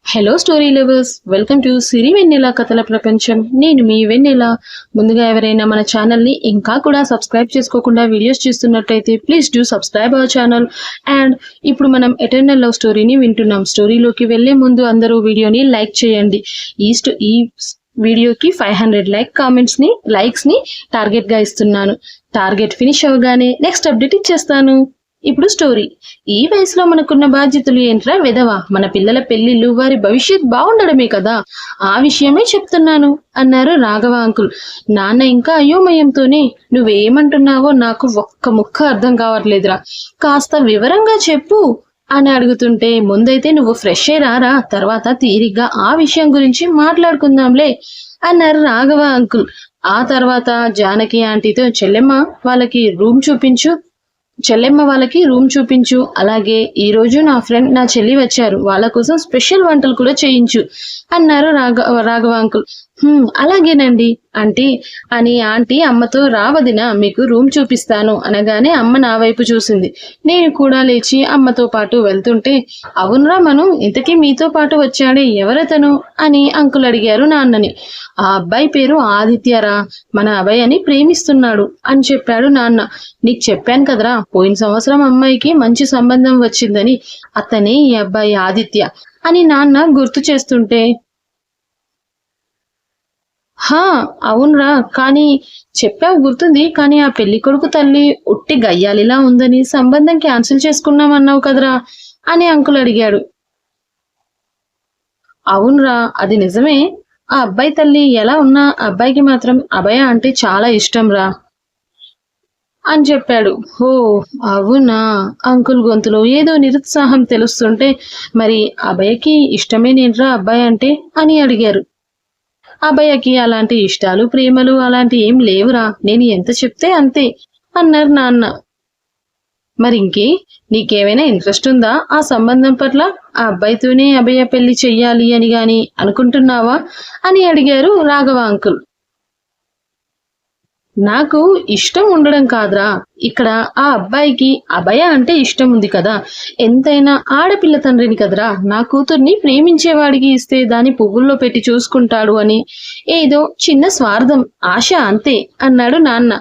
Hello story lovers, welcome to Siri Vennela కథల ప్రపంచం. నేను మీ వెన్నెల. ముందుగా ఎవరైనా మన ఛానల్ని ఇంకా కూడా సబ్స్క్రైబ్ చేసుకోకుండా వీడియోస్ చూస్తున్నట్టయితే please do subscribe our channel. And ఇప్పుడు మనం ఎటర్నల్ లవ్ స్టోరీని వింటున్నాం. స్టోరీలోకి వెళ్లే ముందు అందరూ వీడియోని లైక్ చేయండి. ఈ వీడియోకి 500 లైక్స్ ని టార్గెట్ గా ఇస్తున్నాను. టార్గెట్ ఫినిష్ అవగానే నెక్స్ట్ అప్డేట్ ఇచ్చేస్తాను. ఇప్పుడు స్టోరీ. ఈ వయసులో మనకున్న బాధ్యతలు ఏంట్రా వెధవ, మన పిల్లల పెళ్లిళ్ళు, వారి భవిష్యత్ బాగుండడమే కదా, ఆ విషయమే చెప్తున్నాను అన్నారు రాఘవ అంకుల్. నాన్న ఇంకా అయోమయంతోనే, నువ్వేమంటున్నావో నాకు ఒక్క ముక్క అర్థం కావట్లేదురా, కాస్త వివరంగా చెప్పు అని అడుగుతుంటే, ముందైతే నువ్వు ఫ్రెష్ అయ్యి రారా, తర్వాత తీరిగ్గా ఆ విషయం గురించి మాట్లాడుకుందాంలే అన్నారు రాఘవ అంకుల్. ఆ తర్వాత జానకి ఆంటీతో, చెల్లెమ్మ వాళ్ళకి రూమ్ చూపించు, అలాగే ఈ రోజు నా ఫ్రెండ్ నా చెల్లి వచ్చారు, వాళ్ళ కోసం స్పెషల్ వంటలు కూడా చేయించు అన్నారు రాఘవ అంకుల్. అలాగేనండి ఆంటీ అని ఆంటీ అమ్మతో, రావదినా మీకు రూమ్ చూపిస్తాను అనగానే అమ్మ నా వైపు చూసింది. నేను కూడా లేచి అమ్మతో పాటు వెళ్తుంటే, అవునరా మను, ఇంతకీ మీతో పాటు వచ్చాడే ఎవరతను అని అంకుల్ అడిగారు నాన్నని. ఆ అబ్బాయి పేరు ఆదిత్యరా, మన అబ్బాయి అని ప్రేమిస్తున్నాడు అని చెప్పాడు నాన్న. నీకు చెప్పాను కదరా, పోయిన సంవత్సరం అమ్మాయికి మంచి సంబంధం వచ్చిందని, అతనే ఈ అబ్బాయి ఆదిత్య అని నాన్న గుర్తు చేస్తుంటే, హా అవునరా, కానీ చెప్పావు గుర్తుంది, కానీ ఆ పెళ్లి కొడుకు తల్లి ఉట్టి గయ్యాలిలా ఉందని సంబంధం క్యాన్సిల్ చేసుకున్నామన్నావు కదరా అని అంకుల్ అడిగాడు. అవునరా, అది నిజమే. ఆ అబ్బాయి తల్లి ఎలా ఉన్నా అబ్బాయికి మాత్రం అభయ అంటే చాలా ఇష్టం రా అని చెప్పాడు. హో అవునా, అంకుల్ గొంతులో ఏదో నిరుత్సాహం తెలుస్తుంటే, మరి అభయకి ఇష్టమేనేంట్రా అబ్బాయి అంటే అని అడిగారు. అభయకి అలాంటి ఇష్టాలు ప్రేమలు అలాంటి ఏం లేవురా, నేను ఎంత చెప్తే అంతే అన్నారు నాన్న. మరింకే, నీకేమైనా ఇంట్రెస్ట్ ఉందా ఆ సంబంధం పట్ల, ఆ అబ్బాయితోనే అభయ పెళ్లి చెయ్యాలి అని గాని అనుకుంటున్నావా అని అడిగారు రాఘవ అంకుల్. నాకు ఇష్టం ఉండడం కాదురా, ఇక్కడ ఆ అబ్బాయికి అభయ అంటే ఇష్టం ఉంది కదా, ఎంతైనా ఆడపిల్ల తండ్రిని కదరా, నా కూతుర్ని ప్రేమించేవాడికి ఇస్తే దాని పువ్వుల్లో పెట్టి చూసుకుంటాడు అని ఏదో చిన్న స్వార్థం, ఆశ అంతే అన్నాడు నాన్న.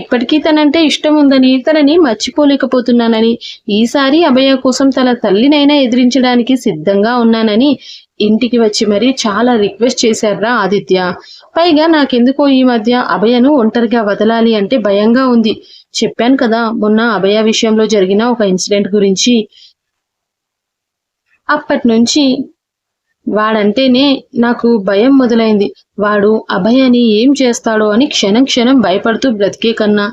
ఇప్పటికీ తనంటే ఇష్టం ఉందని, తనని మర్చిపోలేకపోతున్నానని, ఈసారి అభయ కోసం తన తల్లినైనా ఎదిరించడానికి సిద్ధంగా ఉన్నానని ఇంటికి వచ్చి మరీ చాలా రిక్వెస్ట్ చేశారా ఆదిత్య. పైగా నాకెందుకో ఈ మధ్య అభయను ఒంటరిగా వదలాలి అంటే భయంగా ఉంది. చెప్పాను కదా మొన్న అభయ విషయంలో జరిగిన ఒక ఇన్సిడెంట్ గురించి. అప్పటి నుంచి వాడంటేనే నాకు భయం మొదలైంది. వాడు అభయని ఏం చేస్తాడో అని క్షణం క్షణం భయపడుతూ బ్రతికే కన్నా,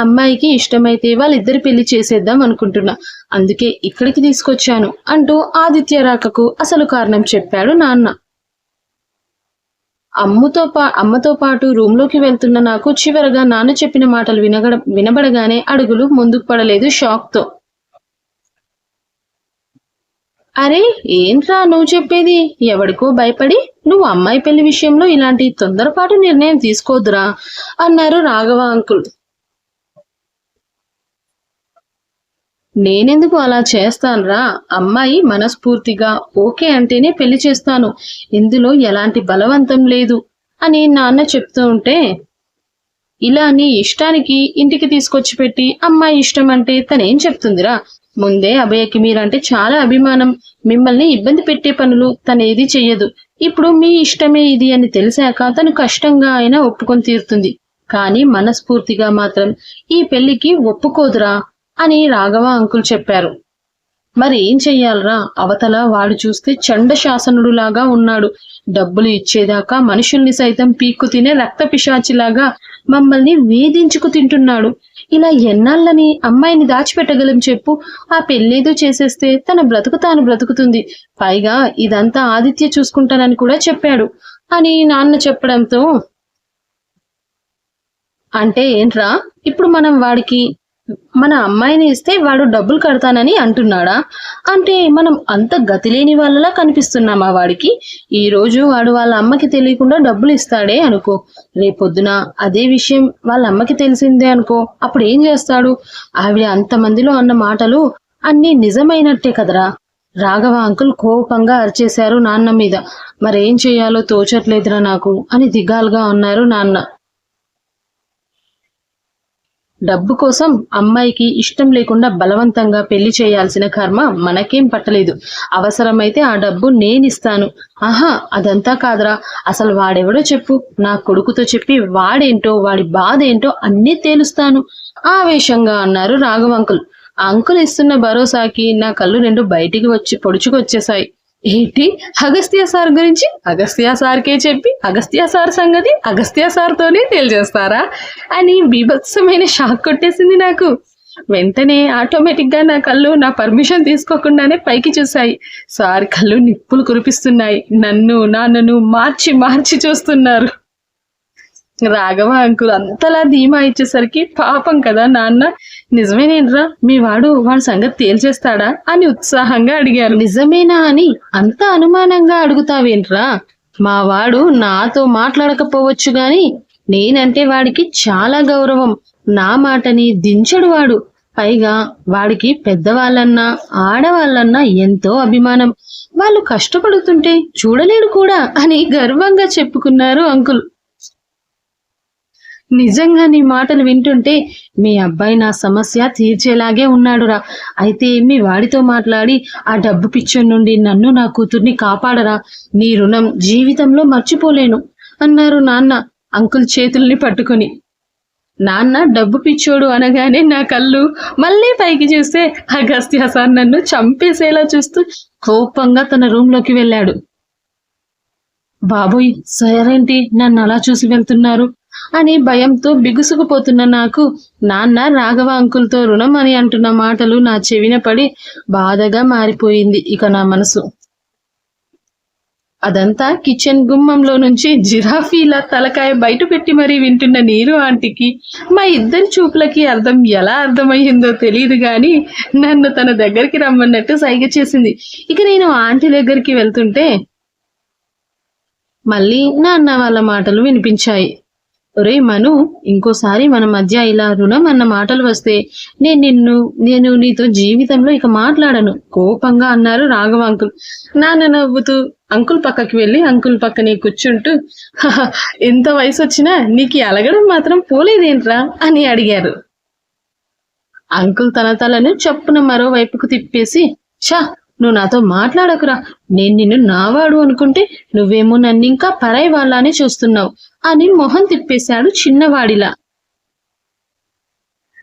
అమ్మాయికి ఇష్టమైతే వాళ్ళిద్దరి పెళ్లి చేసేద్దాం అనుకుంటున్నా, అందుకే ఇక్కడికి తీసుకొచ్చాను అంటూ ఆదిత్య రాకకు అసలు కారణం చెప్పాడు నాన్న. అమ్మతో పాటు రూమ్లోకి వెళ్తున్న నాకు చివరగా నాన్న చెప్పిన మాటలు వినబడగానే అడుగులు ముందుకు పడలేదు షాక్తో. అరే ఏంట్రా నువ్వు చెప్పేది, ఎవడికో భయపడి నువ్వు అమ్మాయి పెళ్లి విషయంలో ఇలాంటి తొందరపాటు నిర్ణయం తీసుకోద్దురా అన్నారు రాఘవ అంకుల్. నేనెందుకు అలా చేస్తానురా, అమ్మాయి మనస్ఫూర్తిగా ఓకే అంటేనే పెళ్లి చేస్తాను, ఇందులో ఎలాంటి బలవంతం లేదు అని నాన్న చెప్తూ ఉంటే, ఇలా నీ ఇష్టానికి ఇంటికి తీసుకొచ్చి పెట్టి అమ్మాయి ఇష్టం అంటే తనేం చెప్తుందిరా, ముందే అభయకి మీరంటే చాలా అభిమానం, మిమ్మల్ని ఇబ్బంది పెట్టే పనులు తనేది చెయ్యదు, ఇప్పుడు మీ ఇష్టమే ఇది అని తెలిసాక తను కష్టంగా అయినా ఒప్పుకొని తీరుతుంది, కానీ మనస్ఫూర్తిగా మాత్రం ఈ పెళ్లికి ఒప్పుకోదురా అని రాఘవ అంకుల్ చెప్పారు. మరి ఏం చెయ్యాలరా, అవతల వాడు చూస్తే చండ శాసనుడులాగా ఉన్నాడు, డబ్బులు ఇచ్చేదాకా మనుషుల్ని సైతం పీక్కు తినే రక్త పిశాచిలాగా మమ్మల్ని వేధించుకు తింటున్నాడు, ఇలా ఎన్నాళ్ళని అమ్మాయిని దాచిపెట్టగలం చెప్పు, ఆ పెళ్ళేదో చేసేస్తే తన బ్రతుకు తాను బ్రతుకుతుంది, పైగా ఇదంతా ఆదిత్య చూసుకుంటానని కూడా చెప్పాడు అని నాన్న చెప్పడంతో, అంటే ఏంట్రా ఇప్పుడు మనం వాడికి మన అమ్మాయిని ఇస్తే వాడు డబ్బులు కడతానని అంటున్నాడా, అంటే మనం అంత గతిలేని వాళ్ళలా కనిపిస్తున్నామా వాడికి, ఈ రోజు వాడు వాళ్ళ అమ్మకి తెలియకుండా డబ్బులు ఇస్తాడే అనుకో, రేపొద్దున అదే విషయం వాళ్ళ అమ్మకి తెలిసిందే అనుకో, అప్పుడు ఏం చేస్తాడు, ఆవిడ అంతమందిలో అన్న మాటలు అన్నీ నిజమైనట్టే కదరా, రాఘవ అంకుల్ కోపంగా అరిచేశారు నాన్న మీద. మరేం చెయ్యాలో తోచట్లేదురా నాకు అని దిగాలుగా ఉన్నారు నాన్న. డబ్బు కోసం అమ్మాయికి ఇష్టం లేకుండా బలవంతంగా పెళ్లి చేయాల్సిన కర్మ మనకేం పట్టలేదు. అవసరమైతే ఆ డబ్బు నేనిస్తాను. ఆహా, అదంతా కాదురా, అసలు వాడెవడో చెప్పు. నా కొడుకుతో చెప్పి వాడేంటో వాడి బాధ ఏంటో అన్నీ తేలుస్తాను ఆవేశంగా అన్నారు రాఘవంకుల్. ఆ అంకుల్ ఇస్తున్న భరోసాకి నా కళ్ళు రెండు బయటికి వచ్చి పొడుచుకొచ్చేశాయి. ఏంటి, అగస్త్య సార్ గురించి అగస్త్య సార్కే చెప్పి అగస్త్య సార్ సంగతి అగస్త్య సార్తోనే తేల్చేస్తారా అని బీభత్సమైన షాక్ కొట్టేసింది నాకు. వెంటనే ఆటోమేటిక్ గా నా కళ్ళు నా పర్మిషన్ తీసుకోకుండానే పైకి చూశాయి. సార్ కళ్ళు నిప్పులు కురిపిస్తున్నాయి. నన్ను నాన్నను మార్చి మార్చి చూస్తున్నారు. రాఘవ అంకుల్ అంతలా ధీమా ఇచ్చేసరికి పాపం కదా నాన్న, నిజమేనేంట్రా మీ వాడి సంగతి తేల్చేస్తాడా అని ఉత్సాహంగా అడిగారు. నిజమేనా అని అంత అనుమానంగా అడుగుతావేంట్రా? మా వాడు నాతో మాట్లాడకపోవచ్చు గాని నేనంటే వాడికి చాలా గౌరవం. నా మాటని దించడు వాడు. పైగా వాడికి పెద్దవాళ్ళన్నా ఆడవాళ్ళన్నా ఎంతో అభిమానం. వాళ్ళు కష్టపడుతుంటే చూడలేడు కూడా అని గర్వంగా చెప్పుకున్నారు అంకుల్. నిజంగా నీ మాటలు వింటుంటే మీ అబ్బాయి నా సమస్య తీర్చేలాగే ఉన్నాడురా. అయితే మీ వాడితో మాట్లాడి ఆ డబ్బు పిచ్చోడి నుండి నన్ను నా కూతుర్ని కాపాడరా. నీ రుణం జీవితంలో మర్చిపోలేను అన్నారు నాన్న అంకుల్ చేతుల్ని పట్టుకుని. నాన్న డబ్బు పిచ్చోడు అనగానే నా కళ్ళు మళ్ళీ పైకి చూస్తే అగస్త్య సార్ నన్ను చంపేసేలా చూస్తూ కోపంగా తన రూంలోకి వెళ్ళాడు. బాబోయ్, సరేంటి నన్ను అలా చూసి వెళ్తున్నారు అని భయంతో బిగుసుకుపోతున్న నాకు నాన్న రాఘవ అంకుల్తో రుణం అని అంటున్న మాటలు నా చెవిన పడి బాధగా మారిపోయింది ఇక నా మనసు. అదంతా కిచెన్ గుమ్మంలో నుంచి జిరాఫీలా తలకాయ బయట పెట్టి మరీ వింటున్న నీరు ఆంటీకి మా ఇద్దరి చూపులకి అర్థం ఎలా అర్థమయ్యిందో తెలియదు గాని నన్ను తన దగ్గరికి రమ్మన్నట్టు సైగ చేసింది. ఇక నేను ఆంటీ దగ్గరికి వెళ్తుంటే మళ్ళీ నాన్న వాళ్ళ మాటలు వినిపించాయి. ఒరే మను, ఇంకోసారి మన మధ్య ఇలా రుణం అన్న మాటలు వస్తే నేను నీతో జీవితంలో ఇక మాట్లాడను కోపంగా అన్నారు రాఘవ అంకుల్. నాన్న నవ్వుతూ అంకుల్ పక్కకి వెళ్ళి అంకుల్ పక్కనే కూర్చుంటూ ఎంత వయసు వచ్చినా నీకు అలగడం మాత్రం పోలేదేంట్రా అని అడిగారు. అంకుల్ తన తలను చప్పున మరోవైపుకు తిప్పేసి, షా నువ్వు నాతో మాట్లాడకురా. నేను నిన్ను నావాడు అనుకుంటే నువ్వేమో నన్నింకా పరాయి వాళ్ళని చూస్తున్నావు అని మొహం తిప్పేశాడు చిన్నవాడిలా.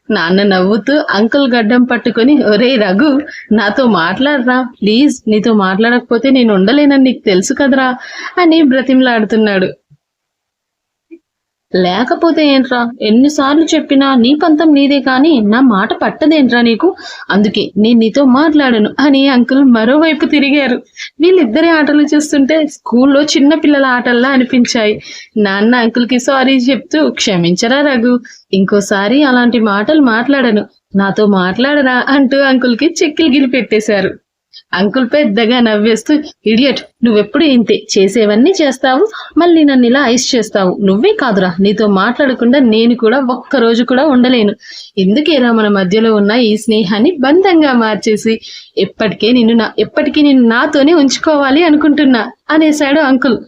నాన్న నవ్వుతూ అంకుల్ గడ్డం పట్టుకొని, ఒరే రఘు, నాతో మాట్లాడరా ప్లీజ్, నీతో మాట్లాడకపోతే నేను ఉండలేనని నీకు తెలుసు కదరా అని బ్రతిమలాడుతున్నాడు. లేకపోతే ఏంట్రా, ఎన్నిసార్లు చెప్పినా నీ పంతం నీదే కాని నా మాట పట్టదేంట్రా నీకు, అందుకే నేను నీతో మాట్లాడను అని అంకుల్ మరోవైపు తిరిగారు. వీళ్ళిద్దరి ఆటలు చూస్తుంటే స్కూల్లో చిన్న పిల్లల ఆటల్లా అనిపించాయి. నాన్న అంకుల్ కి సారీ చెప్తూ, క్షమించరా రఘు, ఇంకోసారి అలాంటి మాటలు మాట్లాడను, నాతో మాట్లాడరా అంటూ అంకుల్ కి చెక్కిలు గిలి పెట్టేశారు. అంకుల్ పెద్దగా నవ్వేస్తూ, ఇడియట్, నువ్వెప్పుడు ఇంతే, చేసేవన్నీ చేస్తావు, మళ్ళీ నన్ను ఇలా ఐస్ చేస్తావు. నువ్వే కాదురా, నీతో మాట్లాడకుండా నేను కూడా ఒక్కరోజు కూడా ఉండలేను. ఎందుకేరా మన మధ్యలో ఉన్న ఈ స్నేహాన్ని బంధంగా మార్చేసి ఎప్పటికీ నిన్ను నాతోనే ఉంచుకోవాలి అనుకుంటున్నా అనేశాడు అంకుల్.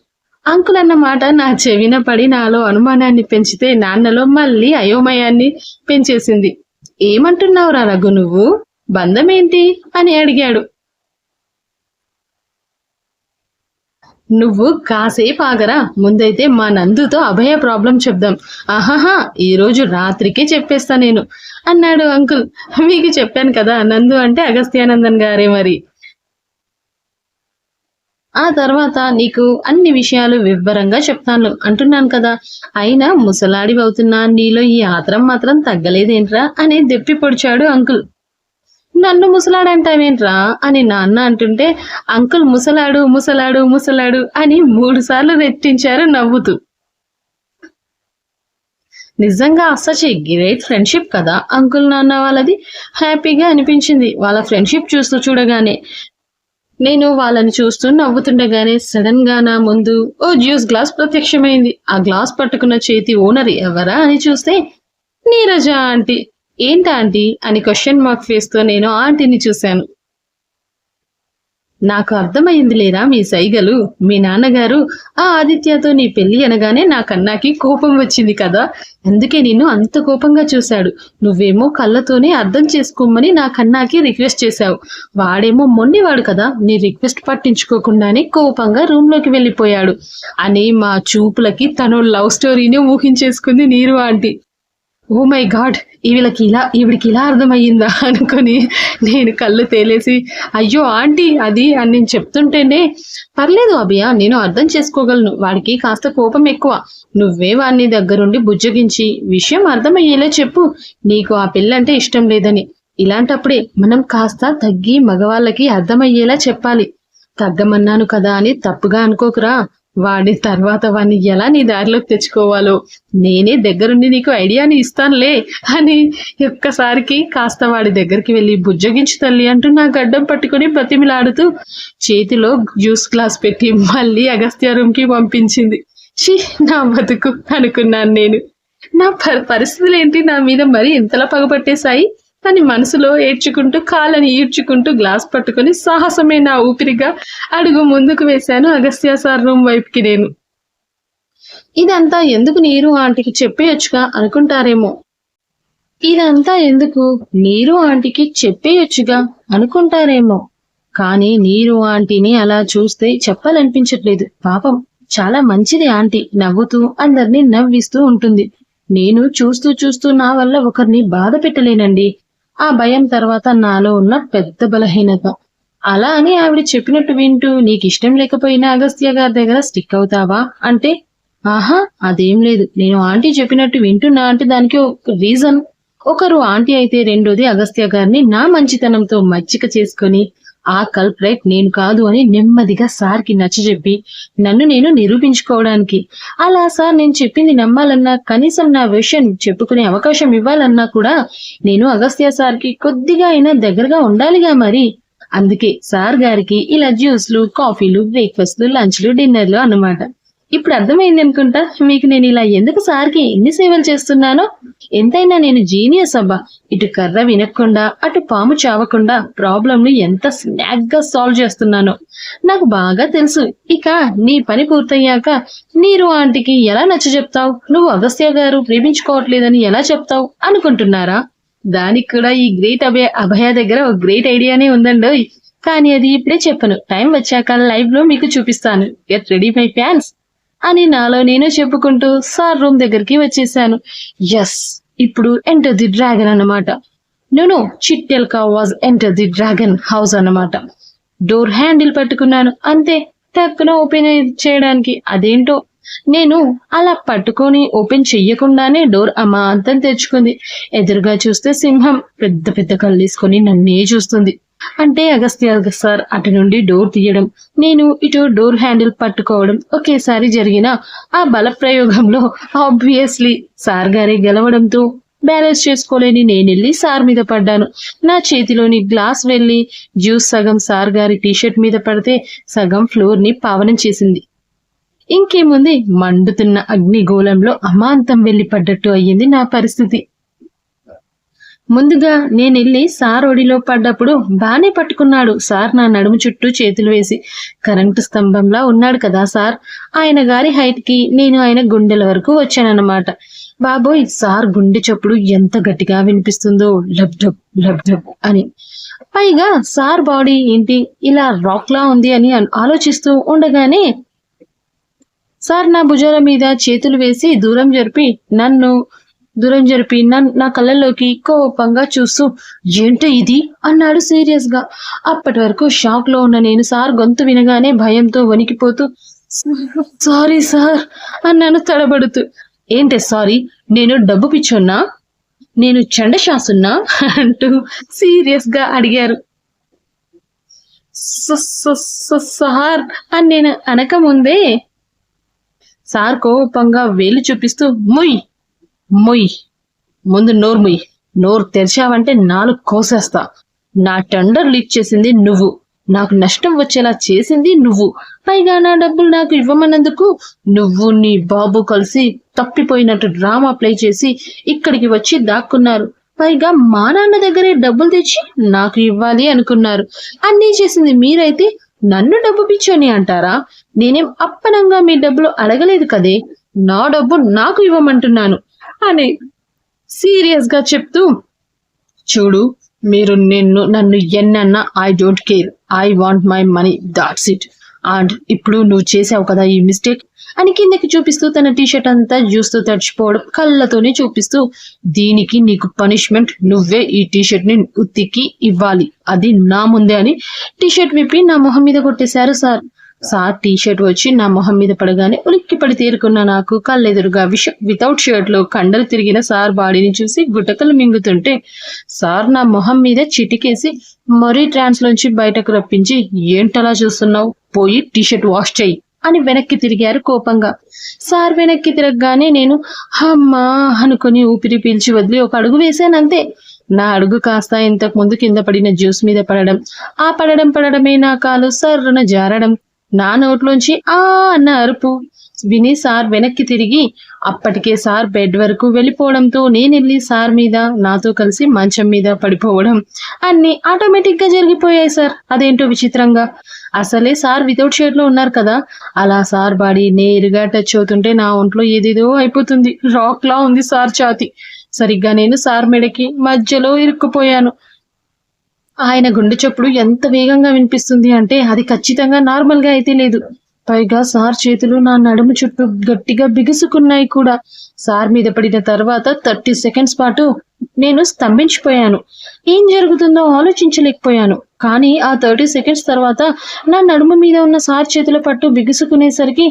అంకుల్ అన్న మాట నా చెవిన పడి నాలో అనుమానాన్ని పెంచితే నాన్నలో మళ్ళీ అయోమయాన్ని పెంచేసింది. ఏమంటున్నావురా రఘు, నువ్వు బంధమేంటి అని అడిగాడు. నువ్వు కాసేపు ఆగరా, ముందైతే మా నందుతో అభయ ప్రాబ్లం చెప్దాం. ఆహాహా, ఈ రోజు రాత్రికే చెప్పేస్తా నేను అన్నాడు అంకుల్. మీకు చెప్పాను కదా, నందు అంటే అగస్త్యానందన్ గారే మరి. ఆ తర్వాత నీకు అన్ని విషయాలు వివరంగా చెప్తాను అంటున్నాను కదా, అయినా ముసలాడివవుతున్నా నీలో ఈ ఆత్రం మాత్రం తగ్గలేదేంట్రా అని దెప్పి పొడిచాడు అంకుల్. నన్ను ముసలాడంటావేంట్రా అని నాన్న అంటుంటే అంకుల్ ముసలాడు ముసలాడు ముసలాడు అని 3 సార్లు రెట్టించారు నవ్వుతూ. నిజంగా సచ్ ఏ గ్రేట్ ఫ్రెండ్షిప్ కదా అంకుల్ నాన్న వాళ్ళది. హ్యాపీగా అనిపించింది వాళ్ళ ఫ్రెండ్షిప్ చూడగానే. నేను వాళ్ళని చూస్తూ నవ్వుతుండగానే సడన్ గా నా ముందు ఓ జ్యూస్ గ్లాస్ ప్రత్యక్షమైంది. ఆ గ్లాస్ పట్టుకున్న చేతి ఓనర్ ఎవరా అని చూస్తే నీరజ ఆంటీ. ఏంటా ఆంటీ అని క్వశ్చన్ మార్క్ ఫేస్ తో నేను ఆంటీని చూశాను. నాకు అర్థమైంది లేరా మీ సైగలు. మీ నాన్నగారు ఆ ఆదిత్యతో నీ పెళ్లి అనగానే నా కన్నాకి కోపం వచ్చింది కదా, అందుకే నిన్ను అంత కోపంగా చూశాడు. నువ్వేమో కళ్ళతోనే అర్థం చేసుకోమని నా కన్నాకి రిక్వెస్ట్ చేశావు. వాడేమో మొండివాడు కదా, నీ రిక్వెస్ట్ పట్టించుకోకుండానే కోపంగా రూమ్ లోకి వెళ్ళిపోయాడు అని మా చూపులకి తను లవ్ స్టోరీని ఊహించేసుకుంది నీరు ఆంటీ. ఓ మై గాడ్, ఈవిడికి ఇలా అర్థమయ్యిందా అనుకొని నేను కళ్ళు తేలేసి, అయ్యో ఆంటీ అది అని నేను చెప్తుంటేనే, పర్లేదు అభియా, నేను అర్థం చేసుకోగలను, వాడికి కాస్త కోపం ఎక్కువ, నువ్వే వాడిని దగ్గరుండి బుజ్జగించి విషయం అర్థమయ్యేలా చెప్పు, నీకు ఆ పెళ్ళంటే ఇష్టం లేదని. ఇలాంటప్పుడే మనం కాస్త తగ్గి మగవాళ్ళకి అర్థమయ్యేలా చెప్పాలి. తగ్గమన్నాను కదా అని తప్పుగా అనుకోకురా. వాడి తర్వాత వాడిని ఎలా నీ దారిలోకి తెచ్చుకోవాలో నేనే దగ్గరుండి నీకు ఐడియాని ఇస్తానులే అని ఒక్కసారికి కాస్త వాడి దగ్గరికి వెళ్ళి, బుజ్జగించు తల్లి అంటూ నా గడ్డం పట్టుకుని బ్రతిమిలాడుతూ చేతిలో జ్యూస్ గ్లాస్ పెట్టి మళ్ళీ అగస్త్య రూమ్ కి పంపించింది. ఛీ, నా బతుకు అనుకున్నాను నేను. నా పరిస్థితులు ఏంటి నా మీద మరీ ఇంతలా పగపట్టేశాయి అని మనసులో ఏడ్చుకుంటూ కాళ్ళని ఈడ్చుకుంటూ గ్లాస్ పట్టుకుని సాహసమే నా ఊపిరిగా అడుగు ముందుకు వేశాను అగస్త్య సార్ రూమ్ వైపుకి. నేను ఇదంతా ఎందుకు నీరు ఆంటీకి చెప్పేయొచ్చుగా అనుకుంటారేమో. కానీ నీరు ఆంటీని అలా చూస్తే చెప్పాలనిపించట్లేదు. పాపం చాలా మంచిది ఆంటీ, నవ్వుతూ అందరినీ నవ్విస్తూ ఉంటుంది. నేను చూస్తూ చూస్తూ నా వల్ల ఒకరిని బాధ పెట్టలేనండి. ఆ భయం తర్వాత నాలో ఉన్న పెద్ద బలహీనత. అలా అని ఆవిడ చెప్పినట్టు వింటూ నీకు ఇష్టం లేకపోయినా అగస్త్య గారి దగ్గర స్టిక్ అవుతావా అంటే, ఆహా అదేం లేదు, నేను ఆంటీ చెప్పినట్టు వింటున్నా అంటే దానికి ఒక రీజన్. ఒకరు ఆంటీ అయితే రెండోది అగస్త్య గారిని నా మంచితనంతో మచ్చిక చేసుకుని ఆ కల్ప్రైట్ నేను కాదు అని నెమ్మదిగా సార్కి నచ్చజెప్పి నన్ను నేను నిరూపించుకోవడానికి. అలా సార్ నేను చెప్పింది నమ్మాలన్నా, కనీసం నా విషయం చెప్పుకునే అవకాశం ఇవ్వాలన్నా కూడా నేను అగస్త్య సార్కి కొద్దిగా అయినా దగ్గరగా ఉండాలిగా మరి. అందుకే సార్ గారికి ఇలా జ్యూస్లు, కాఫీలు, బ్రేక్ఫాస్ట్లు, లంచ్లు, డిన్నర్లు అన్నమాట. ఇప్పుడు అర్థమైంది అనుకుంటా మీకు నేను ఇలా ఎందుకు సార్కి ఎన్ని సేవలు చేస్తున్నానో. ఎంతైనా నేను జీనియస్ అబ్బా. ఇటు కర్ర వినకుండా అటు పాము చావకుండా ప్రాబ్లంని ఎంత స్నాక్ గా సాల్వ్ చేస్తున్నానో నాకు బాగా తెలుసు. ఇక నీ పని పూర్తయ్యాక నీరు ఆంటీకి ఎలా నచ్చ చెప్తావు, నువ్వు అగస్త్య గారు ప్రేమించుకోవట్లేదని ఎలా చెప్తావు అనుకుంటున్నారా? దానికి కూడా ఈ గ్రేట్ అభయ దగ్గర ఒక గ్రేట్ ఐడియానే ఉందండి. కానీ అది ఇప్పుడే చెప్పను, టైం వచ్చాక లైవ్ లో మీకు చూపిస్తాను. గెట్ రెడీ మై ఫ్యాన్స్ అని నాలో నేను చెప్పుకుంటూ సార్ రూమ్ దగ్గరికి వచ్చేసాను. ఎస్, ఇప్పుడు ఎంటర్ ది డ్రాగన్ అన్నమాట. నేను చిట్టెల్కా was enter the dragon house అన్నమాట. డోర్ హ్యాండిల్ పట్టుకున్నాను అంతే, టక్కున ఓపెన్ చేయడానికి. అదేంటో నేను అలా పట్టుకొని ఓపెన్ చెయ్యకుండానే డోర్ అమాంతం తెచ్చుకుంది. ఎదురుగా చూస్తే సింహం పెద్ద పెద్ద కళ్ళు తీసుకొని నన్నే చూస్తుంది. అంటే అగస్త్య సార్ అటు నుండి డోర్ తీయడం, నేను ఇటు డోర్ హ్యాండిల్ పట్టుకోవడం ఒకేసారి జరిగిన ఆ బల ప్రయోగంలో ఆబ్వియస్లీ సార్ గారే గెలవడంతో బ్యాలెన్స్ చేసుకోలేని నేనెళ్ళి సార్ మీద పడ్డాను. నా చేతిలోని గ్లాస్ వెళ్లి జ్యూస్ సగం సార్ గారి టీషర్ట్ మీద పడితే సగం ఫ్లోర్ ని పావనం చేసింది. ఇంకేముంది, మండుతున్న అగ్నిగోళంలో అమాంతం వెళ్లి పడ్డట్టు అయ్యింది నా పరిస్థితి. ముందుగా నేనెళ్ళి సార్ ఒడిలో పడ్డప్పుడు బానే పట్టుకున్నాడు సార్ నా నడుము చుట్టూ చేతులు వేసి. కరెంటు స్తంభంలా ఉన్నాడు కదా సార్. ఆయన గారి హైట్ కి నేను ఆయన గుండెల వరకు వచ్చానన్నమాట. బాబోయ్, సార్ గుండె చప్పుడు ఎంత గట్టిగా వినిపిస్తుందో, లబ్ డబ్ లబ్ డబ్ అని. పైగా సార్ బాడీ ఏంటి ఇలా రాక్ లా ఉంది అని ఆలోచిస్తూ ఉండగానే సార్ నా భుజాల మీద చేతులు వేసి దూరం జరిపి నా కళ్ళల్లోకి కోపంగా చూస్తూ ఏంటో ఇది అన్నాడు సీరియస్ గా. అప్పటి వరకు షాక్ లో ఉన్న నేను సార్ గొంతు వినగానే భయంతో వణికిపోతూ సారీ సార్ అన్నాను తడబడుతూ. ఏంటి సారీ, నేను డబ్బు పిచ్చోన్నా, నేను చండశాసున్నా అంటూ సీరియస్ గా అడిగారు. సార్ అని నేను అనకముందే సార్ కోపంగా వేలు చూపిస్తూ మొయ్ ముందు నోరు తెరిచావంటే 4 కోసేస్తా. నా టెండర్ లీక్ చేసింది నువ్వు, నాకు నష్టం వచ్చేలా చేసింది నువ్వు, పైగా నా డబ్బులు నాకు ఇవ్వమన్నందుకు నువ్వు నీ బాబు కలిసి తప్పిపోయినట్టు డ్రామా ప్లే చేసి ఇక్కడికి వచ్చి దాక్కున్నారు. పైగా మా నాన్న దగ్గరే డబ్బులు తెచ్చి నాకు ఇవ్వాలి అనుకున్నారు. అన్నీ చేసింది మీరైతే నన్ను డబ్బు పిచ్చోని అంటారా? నేనేం అప్పనంగా మీ డబ్బులు అడగలేదు కదే. నా డబ్బు నాకు ఇవ్వమంటున్నాను అని సీరియస్ గా చెప్తూ, చూడు, మీరు నన్ను ఎన్నన్నా I don't care. I want my money, that's it. And ఇప్పుడు నువ్వు చేసావు కదా ఈ మిస్టేక్ అని కిందకి చూపిస్తూ తన టీషర్ట్ అంతా జ్యూస్తో తడిచిపోవడం కళ్ళతోనే చూపిస్తూ, దీనికి నీకు పనిష్మెంట్, నువ్వే ఈ టీషర్ట్ ని ఉతికి ఇవ్వాలి, అది నా ముందే అని టీషర్ట్ విప్పి నా మొహం మీద కొట్టేశారు సార్. సార్ టీషర్ట్ వచ్చి నా మొహం మీద పడగానే ఉలిక్కి పడి తేరుకున్న నాకు కళ్ళెదురుగా వితౌట్ షర్ట్ లో కండలు తిరిగిన సార్ బాడీని చూసి గుటకలు మింగుతుంటే, సార్ నా మొహం మీద చిటికేసి మరీ ట్రాన్స్ లోంచి బయటకు రప్పించి, ఏంటలా చూస్తున్నావు, పోయి టీషర్ట్ వాష్ చెయ్యి అని వెనక్కి తిరిగారు కోపంగా. సార్ వెనక్కి తిరగగానే నేను అమ్మా అనుకుని ఊపిరి పీల్చి వదిలి ఒక అడుగు వేశానంతే. నా అడుగు కాస్త ఇంతకు ముందు కింద పడిన జ్యూస్ మీద పడడం, ఆ పడడమే నా కాలు సర్రున జారడం, నా నోట్లోంచి ఆ అన్న అరుపు విని సార్ వెనక్కి తిరిగి అప్పటికే సార్ బెడ్ వరకు వెళ్ళిపోవడంతో నేనెళ్ళి సార్ మీద నాతో కలిసి మంచం మీద పడిపోవడం అన్ని ఆటోమేటిక్ గా జరిగిపోయాయి సార్. అదేంటో విచిత్రంగా, అసలే సార్ వితౌట్ షర్ట్ లో ఉన్నారు కదా, అలా సార్ బాడీ నేరుగా టచ్ అవుతుంటే నా ఒంట్లో ఏదేదో అయిపోతుంది. రాక్ లా ఉంది సార్ ఛాతి. సరిగ్గా నేను సార్ మెడకి మధ్యలో ఇరుక్కుపోయాను. ఆయన గుండె చప్పుడు ఎంత వేగంగా వినిపిస్తుంది అంటే అది ఖచ్చితంగా నార్మల్ గా అయితే లేదు. పైగా సార్ చేతులు నా నడుము చుట్టూ గట్టిగా బిగుసుకున్నాయి కూడా. సార్ మీద పడిన తర్వాత 30 సెకండ్స్ పాటు నేను స్తంభించిపోయాను. ఏం జరుగుతుందో ఆలోచించలేకపోయాను. కానీ ఆ 30 సెకండ్స్ తర్వాత నా నడుము మీద ఉన్న సార్ చేతుల పట్టు బిగుసుకునేసరికి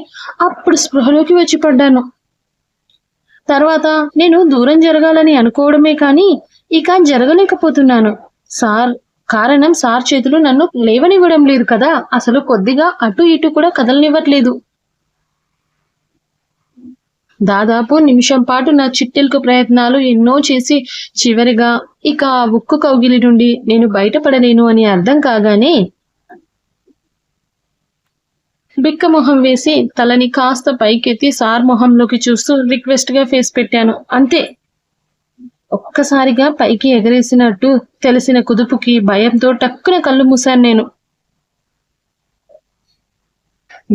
అప్పుడు స్పృహలోకి వచ్చి పడ్డాను. తర్వాత నేను దూరం జరగాలని అనుకోవడమే కానీ ఇక జరగలేకపోతున్నాను. కారణం సార్ చేతులు నన్ను లేవనివ్వడం లేదు కదా, అసలు కొద్దిగా అటు ఇటు కూడా కదలనివ్వట్లేదు. దాదాపు నిమిషం పాటు నా చిట్టెలకు ప్రయత్నాలు ఎన్నో చేసి చివరిగా ఇక ఆ ఉక్కు కౌగిలి నుండి నేను బయటపడలేను అని అర్థం కాగానే బిక్క మొహం వేసి తలని కాస్త పైకెత్తి సార్ మొహంలోకి చూస్తూ రిక్వెస్ట్ గా ఫేస్ పెట్టాను. అంతే. ఒక్కసారిగా పైకి ఎగరేసినట్టు తెలిసిన కుదుపుకి భయంతో టక్కున కళ్ళు మూశాను నేను.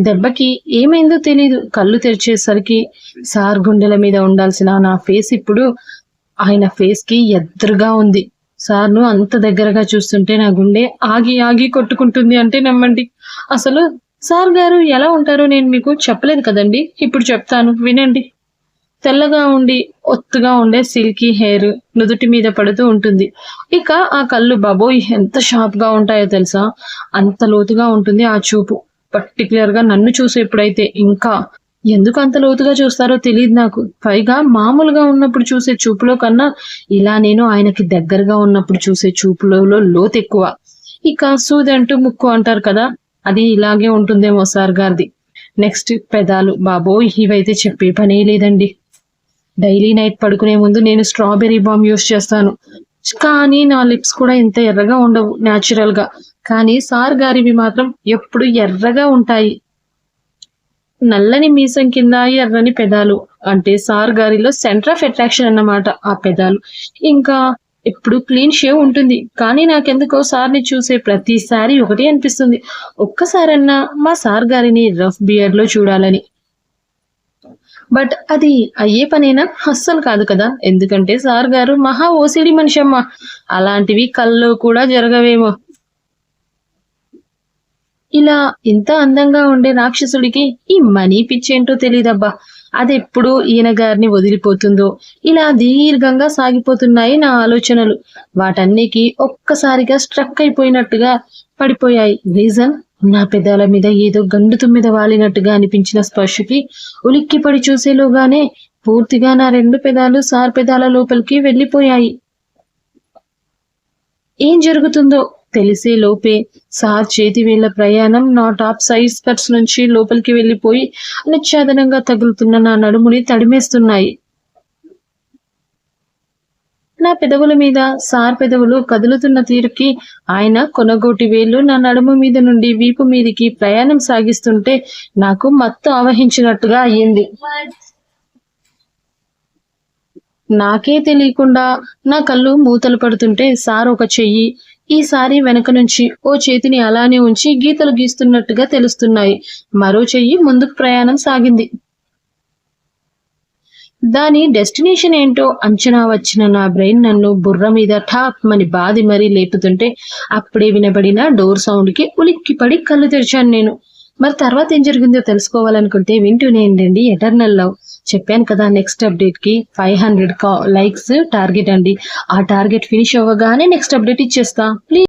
దెబ్బకి ఏమైందో తెలీదు. కళ్ళు తెరిచేసరికి సార్ గుండెల మీద ఉండాల్సిన నా ఫేస్ ఇప్పుడు ఆయన ఫేస్ కి ఎదురుగా ఉంది. సార్ను అంత దగ్గరగా చూస్తుంటే నా గుండె ఆగి ఆగి కొట్టుకుంటుంది అంటే నమ్మండి. అసలు సార్ గారు ఎలా ఉంటారో నేను మీకు చెప్పలేదు కదండి, ఇప్పుడు చెప్తాను వినండి. తెల్లగా ఉండి ఒత్తుగా ఉండే సిల్కీ హెయిర్ నుదుటి మీద పడుతూ ఉంటుంది. ఇక ఆ కళ్ళు బాబోయ్ ఎంత షార్ప్ గా ఉంటాయో తెలుసా, అంత లోతుగా ఉంటుంది ఆ చూపు. పర్టికులర్ గా నన్ను చూసేప్పుడైతే ఇంకా ఎందుకు అంత లోతుగా చూస్తారో తెలియదు నాకు. పైగా మామూలుగా ఉన్నప్పుడు చూసే చూపులో కన్నా ఇలా నేను ఆయనకి దగ్గరగా ఉన్నప్పుడు చూసే చూపులో లోతు ఎక్కువ. ఇక సూదంటూ ముక్కు అంటారు కదా, అది ఇలాగే ఉంటుందేమో సార్ గారిది. నెక్స్ట్ పెదాలు, బాబోయ్ ఇవైతే చెప్పే పనే లేదండి. డైలీ నైట్ పడుకునే ముందు నేను స్ట్రాబెర్రీ బామ్ యూస్ చేస్తాను, కానీ నా లిప్స్ కూడా ఇంత ఎర్రగా ఉండవు న్యాచురల్ గా. కానీ సార్ గారివి మాత్రం ఎప్పుడు ఎర్రగా ఉంటాయి. నల్లని మీసం కింద ఎర్రని పెదాలు అంటే సార్ గారిలో సెంటర్ ఆఫ్ అట్రాక్షన్ అన్నమాట ఆ పెదాలు. ఇంకా ఎప్పుడు క్లీన్ షేవ్ ఉంటుంది. కానీ నాకెందుకో సార్ని చూసే ప్రతిసారి ఒకటి అనిపిస్తుంది, ఒక్కసారన్నా మా సార్ గారిని రఫ్ బియర్డ్ లో చూడాలని. బట్ అది అయ్యే పనేనా? అస్సలు కాదు కదా, ఎందుకంటే సార్ గారు మహా ఓసిడి మనిషి అమ్మ. అలాంటివి కల్లో కూడా జరగవేమో. ఇలా ఇంత అందంగా ఉండే రాక్షసుడికి ఈ మనీ పిచ్చేంటో తెలియదబ్బా. అదెప్పుడు ఈయన గారిని వదిలిపోతుందో ఇలా దీర్ఘంగా సాగిపోతున్నాయి నా ఆలోచనలు. వాటన్నికి ఒక్కసారిగా స్ట్రక్ అయిపోయినట్టుగా పడిపోయాయి. రీజన్, నా పెదాల మీద ఏదో గండు తుమ్మిద వాలినట్టుగా అనిపించిన స్పర్శకి ఉలిక్కిపడి చూసేలోగానే పూర్తిగా నా 2 పెదాలు సార్ పెదాల లోపలికి వెళ్ళిపోయాయి. ఏం జరుగుతుందో తెలిసే లోపే సార్ చేతి వేళ్ల ప్రయాణం నా టాప్ సైజ్ కట్స్ నుంచి లోపలికి వెళ్ళిపోయి నిశ్చాదనంగా తగులుతున్న నా నడుముని తడిమేస్తున్నాయి. నా పెదవుల మీద సార్ పెదవులు కదులుతున్న తీరుకి ఆయన కొనగోటి వేళ్లు నా నడుము మీద నుండి వీపు మీదికి ప్రయాణం సాగిస్తుంటే నాకు మత్తు ఆవహించినట్టుగా అయ్యింది. నాకే తెలియకుండా నా కళ్ళు మూతలు పడుతుంటే సార్ ఒక చెయ్యి ఈసారి వెనక నుంచి ఓ చేతిని అలానే ఉంచి గీతలు గీస్తున్నట్టుగా తెలుస్తున్నాయి. మరో చెయ్యి ముందుకు ప్రయాణం సాగింది. దాని డెస్టినేషన్ ఏంటో అంచనా వచ్చిన నా బ్రెయిన్ నన్ను బుర్ర మీద ఠాప్ మని బాది మరీ లేపుతుంటే అప్పుడే వినబడిన డోర్ సౌండ్ కి ఉలిక్కిపడి కళ్ళు తెరిచాను నేను. మరి తర్వాత ఏం జరిగిందో తెలుసుకోవాలనుకుంటే వింటూనే ఉండండి ఎటర్నల్ లవ్. చెప్పాను కదా, నెక్స్ట్ అప్డేట్ కి 500 లైక్స్ టార్గెట్ అండి. ఆ టార్గెట్ ఫినిష్ అవ్వగానే నెక్స్ట్ అప్డేట్ ఇచ్చేస్తా. ప్లీజ్